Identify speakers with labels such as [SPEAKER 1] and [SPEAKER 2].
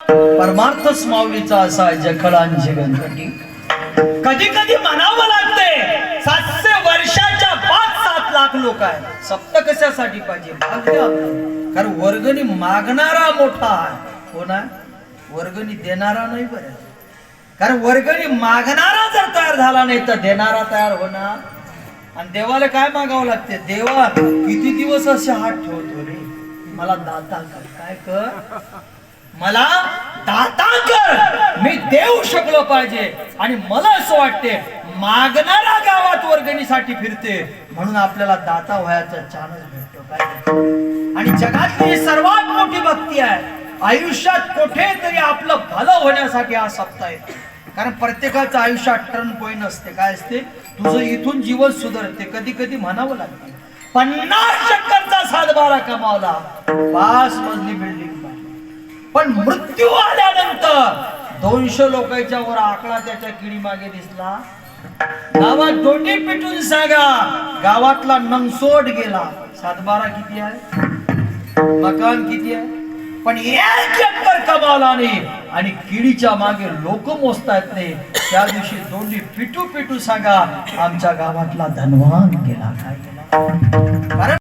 [SPEAKER 1] परमार्थच माऊलीचा असा जखळांची गणपती. कधी कधी म्हणावं लागते 700 वर्षाच्या 5-7 लाख लोक आहेत. सप्त कशासाठी पाहिजे? भाग्य आपलं. कारण वर्गणी मागणारा मोठा आहे हो ना, वर्गणी देणारा नाही. बरं, कारण वर्गणी मागणारा जर तयार झाला नाही तर देणारा तयार होणार. आणि देवाला काय मागावं लागते? देवा किती दिवस असे हात ठेवतो रे, मला दाता कर. काय कर? मला दाता कर. मी देऊ शकलो पाहिजे. आणि मला असं वाटते मागणारा गावात वर्गणीसाठी फिरते म्हणून आपल्याला दाता व्हायचा चान्स भेटतो. काय? आणि जगातली सर्वात मोठी भक्ती आहे. आयुष्यात कुठेतरी आपलं भलं होण्यासाठी हा सप्ताह आहे. कारण प्रत्येकाचं आयुष्यात टर्न पॉइंट असते. काय असते? तुझं इथून जीवन सुधारते. कधी कधी म्हणावं लागतं 50 चक्करचा 7-12 कमावला, 5 मजली बिल्डिंग, पण मृत्यू आल्यानंतर 200 लोकांच्या वर आकडा त्याच्या किडी मागे दिसला. गावात दोंडी पिटून सांगा, गावातला नंगसोट गेला. 7-12 किती आहे? मकान किती आहे? पण एक चक्कर कमावला नाही आणि किडीच्या मागे लोक मोजता येत नाही. त्या दिवशी दोंडी पिटू पिटू सांगा आमच्या गावातला धनवान गेला. काय गेला? कारण